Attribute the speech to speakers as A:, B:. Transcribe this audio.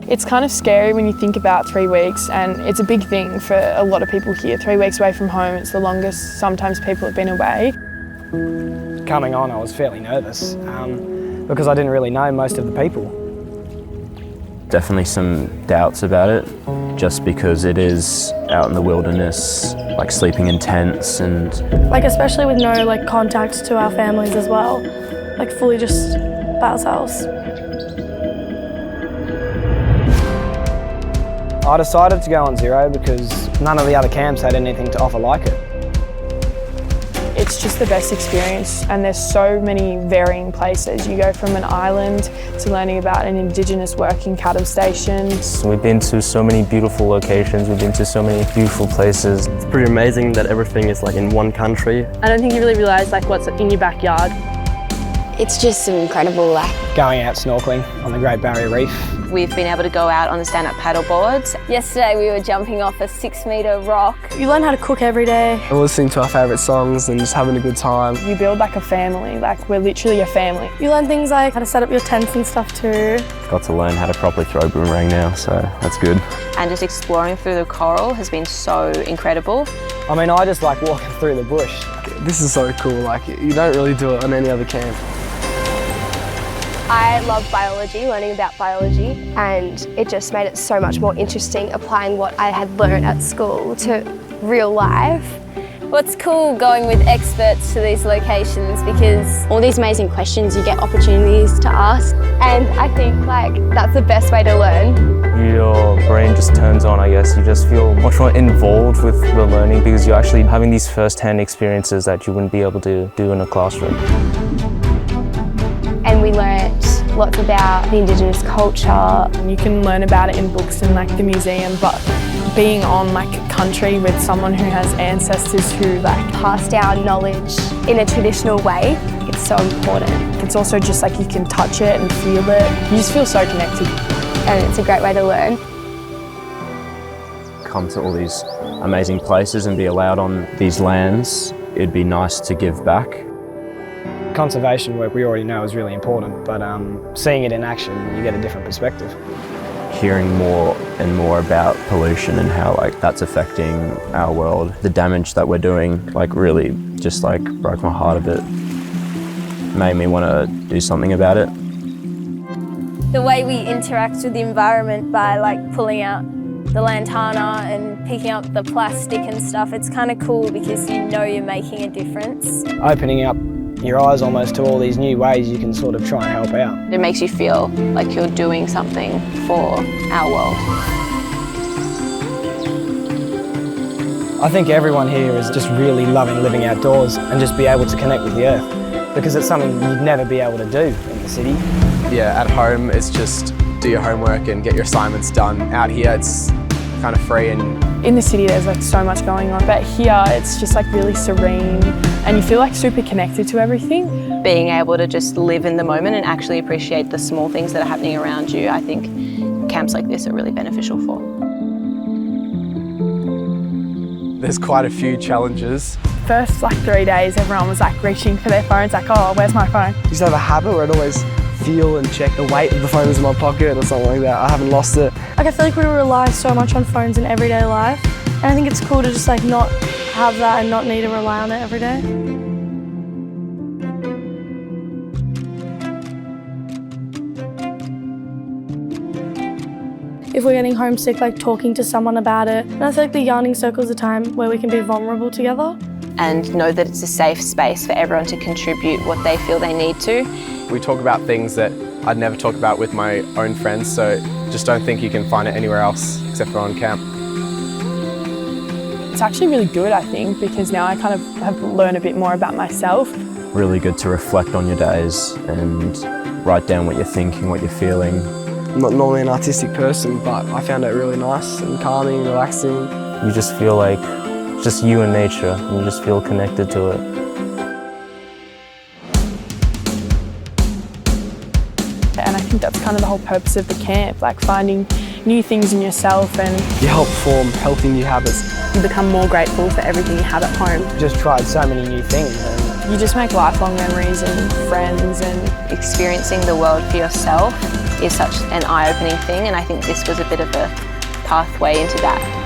A: It's kind of scary when you think about 3 weeks, and it's a big thing for a lot of people here. 3 weeks away from home, it's the longest sometimes people have been away.
B: Coming on, I was fairly nervous because I didn't really know most of the people.
C: Definitely some doubts about it, just because it is out in the wilderness, like sleeping in tents and...
D: especially with no contact to our families as well, fully just by ourselves.
B: I decided to go on Zero because none of the other camps had anything to offer like it.
A: It's just the best experience, and there's so many varying places. You go from an island to learning about an Indigenous working cattle station.
E: We've been to so many beautiful locations, we've been to so many beautiful places.
F: It's pretty amazing that everything is in one country.
G: I don't think you really realise what's in your backyard.
H: It's just incredible.
B: Going out snorkeling on the Great Barrier Reef.
I: We've been able to go out on the stand-up paddle boards.
J: Yesterday we were jumping off a 6-metre rock.
D: You learn how to cook every day.
F: We're listening to our favourite songs and just having a good time.
A: You build a family, we're literally a family.
D: You learn things like how to set up your tents and stuff too.
C: Got to learn how to properly throw a boomerang now, so that's good.
I: And just exploring through the coral has been so incredible.
B: I mean, I just like walking through the bush.
F: This is so cool, you don't really do it on any other camp.
J: I love biology, learning about biology, and it just made it so much more interesting applying what I had learned at school to real life.
G: What's cool going with experts to these locations, because
H: All these amazing questions, you get opportunities to ask.
J: And I think that's the best way to learn.
E: Your brain just turns on, I guess. You just feel much more involved with the learning because you're actually having these first-hand experiences that you wouldn't be able to do in a classroom.
J: And we learnt lots about the Indigenous culture.
A: You can learn about it in books and the museum, but being on country with someone who has ancestors who
J: pass down knowledge in a traditional way, it's so important.
A: It's also just you can touch it and feel it. You just feel so connected.
J: And it's a great way to learn.
C: Come to all these amazing places and be allowed on these lands. It'd be nice to give back.
B: Conservation work we already know is really important, but seeing it in action, you get a different perspective.
C: Hearing more and more about pollution and how that's affecting our world. The damage that we're doing really just broke my heart a bit. Made me want to do something about it.
G: the way we interact with the environment by pulling out the lantana and picking up the plastic and stuff, it's kind of cool because you know you're making a difference.
B: Opening up your eyes almost to all these new ways you can sort of try and help out.
I: It makes you feel like you're doing something for our world.
B: I think everyone here is just really loving living outdoors and just be able to connect with the earth, because it's something you'd never be able to do in the city.
K: Yeah, at home it's just do your homework and get your assignments done. Out here it's kind of free. And
A: in the city there's so much going on, but here it's just really serene and you feel super connected to everything.
I: Being able to just live in the moment and actually appreciate the small things that are happening around you, I think camps like this are really beneficial for.
K: there's quite a few challenges.
A: First 3 days everyone was reaching for their phones, oh, where's my phone?
F: I used to have a habit where I'd always feel and check the weight of the phone is in my pocket or something like that. I haven't lost it.
D: I feel like we rely so much on phones in everyday life, and I think it's cool to just not have that and not need to rely on it every day. If we're getting homesick, talking to someone about it. And I feel like the yarning circle is a time where we can be vulnerable together.
I: And know that it's a safe space for everyone to contribute what they feel they need to.
K: We talk about things that I'd never talk about with my own friends, so just don't think you can find it anywhere else except for on camp.
A: It's actually really good, I think, because now I kind of have learned a bit more about myself.
C: Really good to reflect on your days and write down what you're thinking, what you're feeling.
F: I'm not normally an artistic person, but I found it really nice and calming and relaxing.
E: You just feel like just you and nature, and you just feel connected to it.
A: And I think that's kind of the whole purpose of the camp, finding new things in yourself, and
F: you help form healthy new habits.
G: You become more grateful for everything you have at home.
B: Just tried so many new things, and
A: You just make lifelong memories and friends, and
I: Experiencing the world for yourself is such an eye-opening thing, and I think this was a bit of a pathway into that.